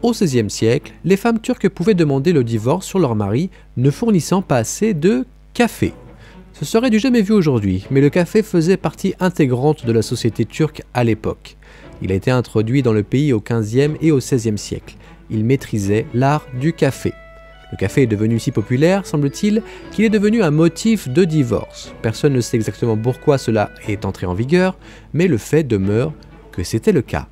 Au XVIe siècle, les femmes turques pouvaient demander le divorce sur leur mari ne fournissant pas assez de café. Ce serait du jamais vu aujourd'hui, mais le café faisait partie intégrante de la société turque à l'époque. Il a été introduit dans le pays au XVe et au XVIe siècle. Il maîtrisait l'art du café. Le café est devenu si populaire, semble-t-il, qu'il est devenu un motif de divorce. Personne ne sait exactement pourquoi cela est entré en vigueur, mais le fait demeure que c'était le cas.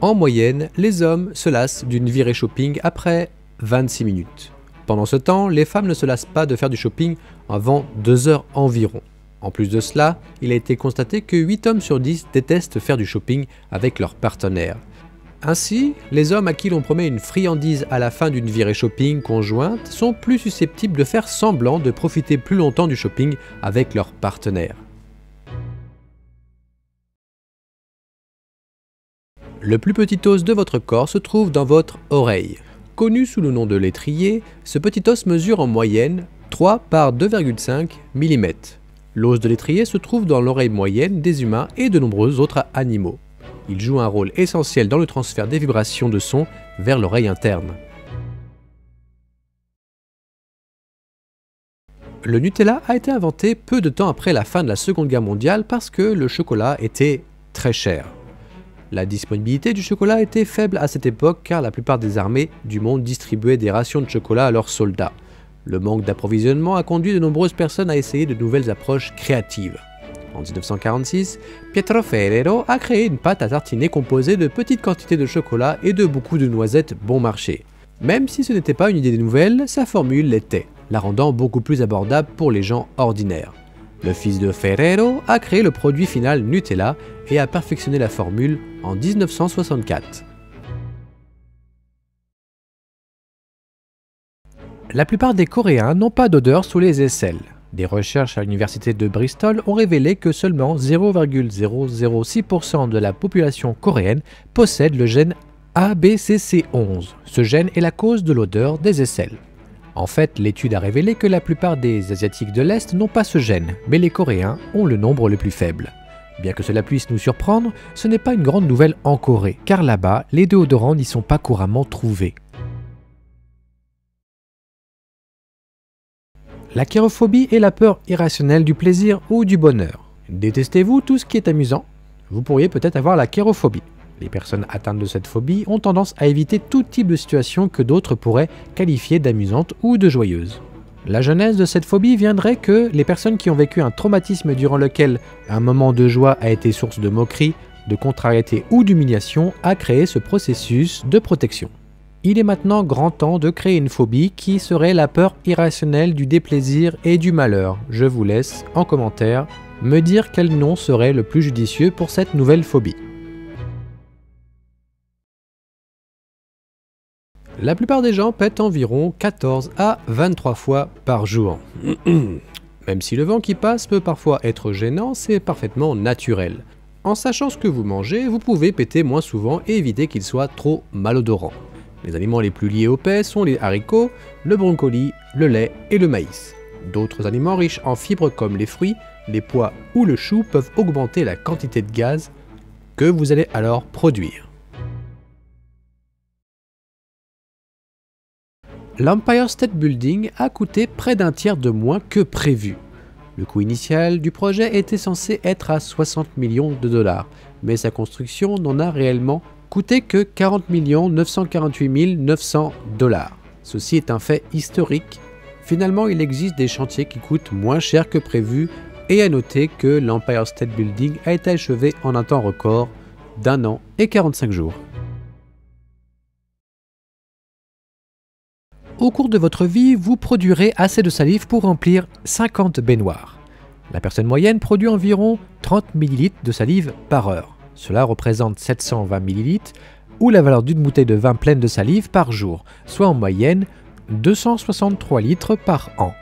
En moyenne, les hommes se lassent d'une virée shopping après 26 minutes. Pendant ce temps, les femmes ne se lassent pas de faire du shopping avant 2 heures environ. En plus de cela, il a été constaté que 8 hommes sur 10 détestent faire du shopping avec leur partenaire. Ainsi, les hommes à qui l'on promet une friandise à la fin d'une virée shopping conjointe sont plus susceptibles de faire semblant de profiter plus longtemps du shopping avec leur partenaire. Le plus petit os de votre corps se trouve dans votre oreille. Connu sous le nom de l'étrier, ce petit os mesure en moyenne 3 par 2,5 mm. L'os de l'étrier se trouve dans l'oreille moyenne des humains et de nombreux autres animaux. Il joue un rôle essentiel dans le transfert des vibrations de son vers l'oreille interne. Le Nutella a été inventé peu de temps après la fin de la Seconde Guerre mondiale parce que le chocolat était très cher. La disponibilité du chocolat était faible à cette époque car la plupart des armées du monde distribuaient des rations de chocolat à leurs soldats. Le manque d'approvisionnement a conduit de nombreuses personnes à essayer de nouvelles approches créatives. En 1946, Pietro Ferrero a créé une pâte à tartiner composée de petites quantités de chocolat et de beaucoup de noisettes bon marché. Même si ce n'était pas une idée nouvelle, sa formule l'était, la rendant beaucoup plus abordable pour les gens ordinaires. Le fils de Ferrero a créé le produit final Nutella et a perfectionné la formule en 1964. La plupart des Coréens n'ont pas d'odeur sous les aisselles. Des recherches à l'université de Bristol ont révélé que seulement 0,006% de la population coréenne possède le gène ABCC11. Ce gène est la cause de l'odeur des aisselles. En fait, l'étude a révélé que la plupart des Asiatiques de l'Est n'ont pas ce gène, mais les Coréens ont le nombre le plus faible. Bien que cela puisse nous surprendre, ce n'est pas une grande nouvelle en Corée, car là-bas, les déodorants n'y sont pas couramment trouvés. La chérophobie est la peur irrationnelle du plaisir ou du bonheur. Détestez-vous tout ce qui est amusant? Vous pourriez peut-être avoir la chérophobie. Les personnes atteintes de cette phobie ont tendance à éviter tout type de situation que d'autres pourraient qualifier d'amusante ou de joyeuse. La genèse de cette phobie viendrait que les personnes qui ont vécu un traumatisme durant lequel un moment de joie a été source de moquerie, de contrariété ou d'humiliation a créé ce processus de protection. Il est maintenant grand temps de créer une phobie qui serait la peur irrationnelle du déplaisir et du malheur. Je vous laisse, en commentaire, me dire quel nom serait le plus judicieux pour cette nouvelle phobie. La plupart des gens pètent environ 14 à 23 fois par jour. Même si le vent qui passe peut parfois être gênant, c'est parfaitement naturel. En sachant ce que vous mangez, vous pouvez péter moins souvent et éviter qu'il soit trop malodorant. Les aliments les plus liés au paix sont les haricots, le brocoli, le lait et le maïs. D'autres aliments riches en fibres comme les fruits, les pois ou le chou peuvent augmenter la quantité de gaz que vous allez alors produire. L'Empire State Building a coûté près d'un tiers de moins que prévu. Le coût initial du projet était censé être à 60 millions de dollars, mais sa construction n'en a réellement coûté que 40 948 900 dollars. Ceci est un fait historique. Finalement, il existe des chantiers qui coûtent moins cher que prévu et à noter que l'Empire State Building a été achevé en un temps record d'1 an et 45 jours. Au cours de votre vie, vous produirez assez de salive pour remplir 50 baignoires. La personne moyenne produit environ 30 ml de salive par heure. Cela représente 720 ml ou la valeur d'une bouteille de vin pleine de salive par jour, soit en moyenne 263 litres par an.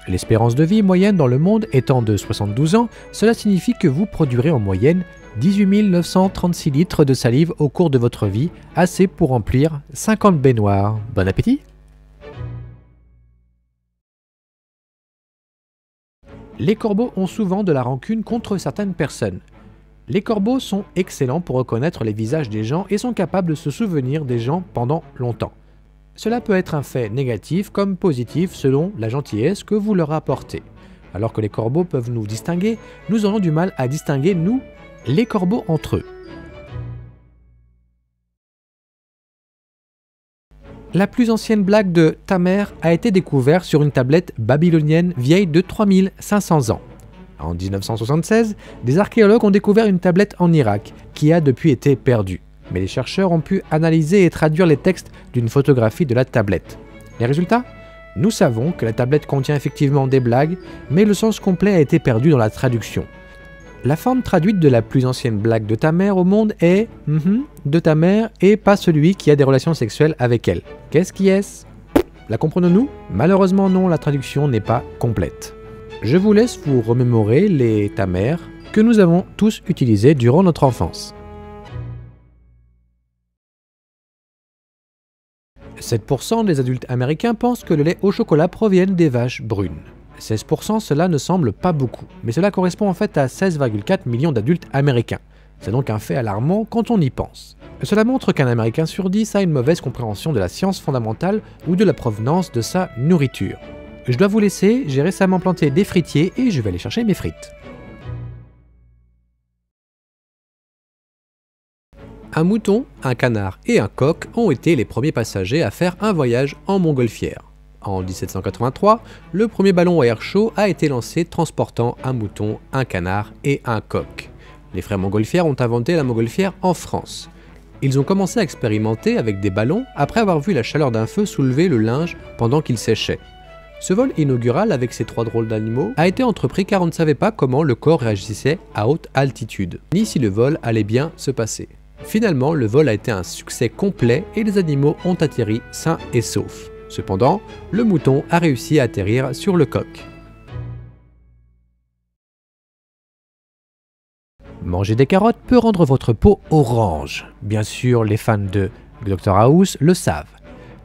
L'espérance de vie moyenne dans le monde étant de 72 ans, cela signifie que vous produirez en moyenne 18 936 litres de salive au cours de votre vie, assez pour remplir 50 baignoires. Bon appétit! Les corbeaux ont souvent de la rancune contre certaines personnes. Les corbeaux sont excellents pour reconnaître les visages des gens et sont capables de se souvenir des gens pendant longtemps. Cela peut être un fait négatif comme positif selon la gentillesse que vous leur apportez. Alors que les corbeaux peuvent nous distinguer, nous aurons du mal à distinguer, nous, les corbeaux entre eux. La plus ancienne blague de « ta mère » a été découverte sur une tablette babylonienne vieille de 3500 ans. En 1976, des archéologues ont découvert une tablette en Irak qui a depuis été perdue. Mais les chercheurs ont pu analyser et traduire les textes d'une photographie de la tablette. Les résultats ? Nous savons que la tablette contient effectivement des blagues, mais le sens complet a été perdu dans la traduction. La forme traduite de la plus ancienne blague de ta mère au monde est de ta mère et pas celui qui a des relations sexuelles avec elle. Qu'est-ce qui est-ce ? La comprenons-nous ? Malheureusement non, la traduction n'est pas complète. Je vous laisse vous remémorer les ta mère que nous avons tous utilisés durant notre enfance. 7% des adultes américains pensent que le lait au chocolat provienne des vaches brunes. 16%, cela ne semble pas beaucoup, mais cela correspond en fait à 16,4 millions d'adultes américains. C'est donc un fait alarmant quand on y pense. Cela montre qu'un Américain sur 10 a une mauvaise compréhension de la science fondamentale ou de la provenance de sa nourriture. Je dois vous laisser, j'ai récemment planté des fritiers et je vais aller chercher mes frites. Un mouton, un canard et un coq ont été les premiers passagers à faire un voyage en montgolfière. En 1783, le premier ballon à air chaud a été lancé transportant un mouton, un canard et un coq. Les frères Montgolfière ont inventé la montgolfière en France. Ils ont commencé à expérimenter avec des ballons après avoir vu la chaleur d'un feu soulever le linge pendant qu'il séchait. Ce vol inaugural avec ces trois drôles d'animaux a été entrepris car on ne savait pas comment le corps réagissait à haute altitude, ni si le vol allait bien se passer. Finalement, le vol a été un succès complet et les animaux ont atterri sains et saufs. Cependant, le mouton a réussi à atterrir sur le coq. Manger des carottes peut rendre votre peau orange. Bien sûr, les fans de Dr House le savent.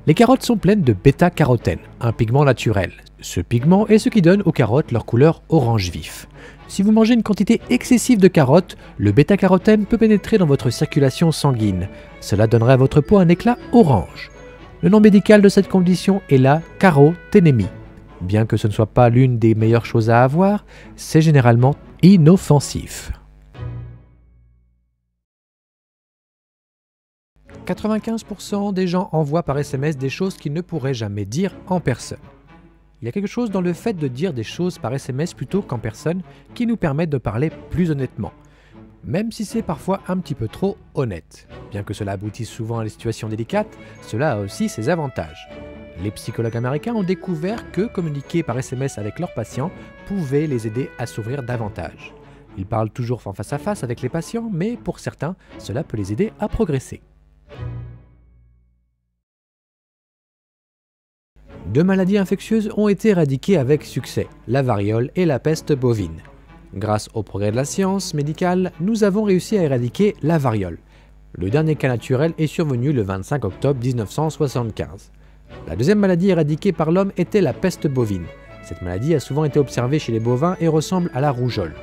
Les carottes sont pleines de bêta-carotène, un pigment naturel. Ce pigment est ce qui donne aux carottes leur couleur orange vif. Si vous mangez une quantité excessive de carottes, le bêta-carotène peut pénétrer dans votre circulation sanguine. Cela donnerait à votre peau un éclat orange. Le nom médical de cette condition est la caroténémie. Bien que ce ne soit pas l'une des meilleures choses à avoir, c'est généralement inoffensif. 95% des gens envoient par SMS des choses qu'ils ne pourraient jamais dire en personne. Il y a quelque chose dans le fait de dire des choses par SMS plutôt qu'en personne qui nous permet de parler plus honnêtement, même si c'est parfois un petit peu trop honnête. Bien que cela aboutisse souvent à des situations délicates, cela a aussi ses avantages. Les psychologues américains ont découvert que communiquer par SMS avec leurs patients pouvait les aider à s'ouvrir davantage. Ils parlent toujours en face à face avec les patients, mais pour certains, cela peut les aider à progresser. Deux maladies infectieuses ont été éradiquées avec succès, la variole et la peste bovine. Grâce au progrès de la science médicale, nous avons réussi à éradiquer la variole. Le dernier cas naturel est survenu le 25 octobre 1975. La deuxième maladie éradiquée par l'homme était la peste bovine. Cette maladie a souvent été observée chez les bovins et ressemble à la rougeole.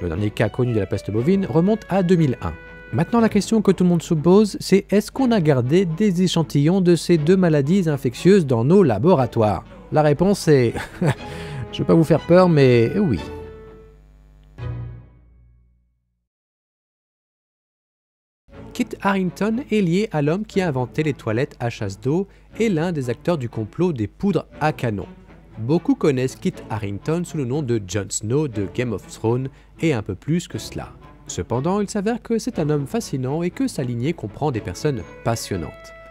Le dernier cas connu de la peste bovine remonte à 2001. Maintenant, la question que tout le monde se pose, c'est est-ce qu'on a gardé des échantillons de ces deux maladies infectieuses dans nos laboratoires? La réponse est... je ne vais pas vous faire peur, mais oui. Kit Harington est lié à l'homme qui a inventé les toilettes à chasse d'eau et l'un des acteurs du complot des poudres à canon. Beaucoup connaissent Kit Harington sous le nom de Jon Snow de Game of Thrones et un peu plus que cela. Cependant, il s'avère que c'est un homme fascinant et que sa lignée comprend des personnes passionnantes.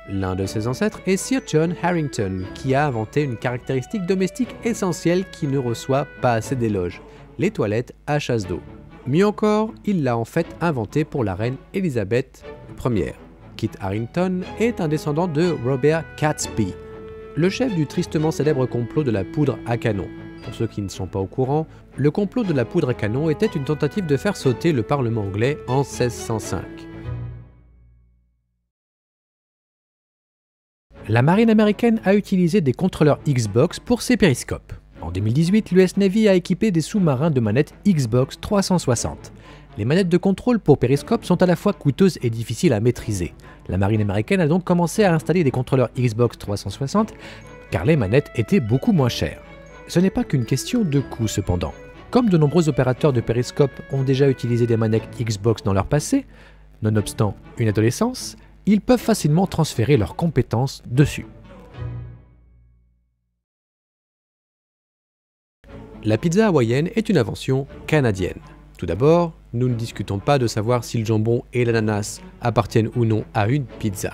L'un de ses ancêtres est Sir John Harington, qui a inventé une caractéristique domestique essentielle qui ne reçoit pas assez d'éloges, les toilettes à chasse d'eau. Mieux encore, il l'a en fait inventé pour la reine Elisabeth Ier. Kit Harington est un descendant de Robert Catesby, le chef du tristement célèbre complot de la poudre à canon. Pour ceux qui ne sont pas au courant, le complot de la poudre à canon était une tentative de faire sauter le Parlement anglais en 1605. La marine américaine a utilisé des contrôleurs Xbox pour ses périscopes. En 2018, l'US Navy a équipé des sous-marins de manettes Xbox 360. Les manettes de contrôle pour périscope sont à la fois coûteuses et difficiles à maîtriser. La marine américaine a donc commencé à installer des contrôleurs Xbox 360 car les manettes étaient beaucoup moins chères. Ce n'est pas qu'une question de coût cependant. Comme de nombreux opérateurs de périscope ont déjà utilisé des manettes Xbox dans leur passé, nonobstant une adolescence, ils peuvent facilement transférer leurs compétences dessus. La pizza hawaïenne est une invention canadienne. Tout d'abord, nous ne discutons pas de savoir si le jambon et l'ananas appartiennent ou non à une pizza.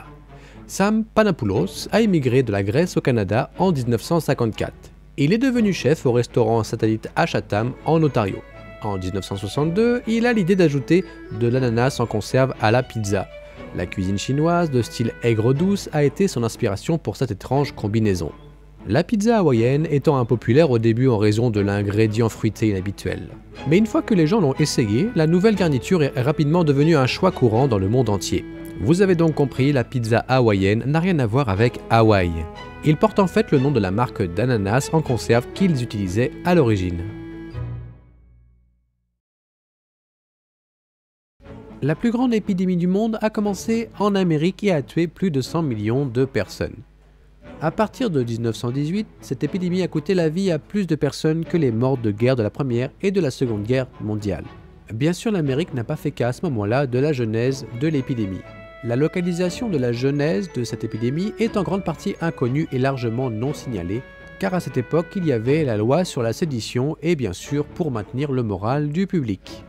Sam Panapoulos a émigré de la Grèce au Canada en 1954. Il est devenu chef au restaurant satellite à Chatham en Ontario. En 1962, il a l'idée d'ajouter de l'ananas en conserve à la pizza. La cuisine chinoise de style aigre-douce a été son inspiration pour cette étrange combinaison. La pizza hawaïenne étant impopulaire au début en raison de l'ingrédient fruité inhabituel. Mais une fois que les gens l'ont essayé, la nouvelle garniture est rapidement devenue un choix courant dans le monde entier. Vous avez donc compris, la pizza hawaïenne n'a rien à voir avec Hawaï. Il porte en fait le nom de la marque d'ananas en conserve qu'ils utilisaient à l'origine. La plus grande épidémie du monde a commencé en Amérique et a tué plus de 100 millions de personnes. À partir de 1918, cette épidémie a coûté la vie à plus de personnes que les morts de guerre de la Première et de la Seconde Guerre mondiale. Bien sûr, l'Amérique n'a pas fait cas à ce moment-là de la genèse de l'épidémie. La localisation de la genèse de cette épidémie est en grande partie inconnue et largement non signalée, car à cette époque, il y avait la loi sur la sédition et bien sûr pour maintenir le moral du public.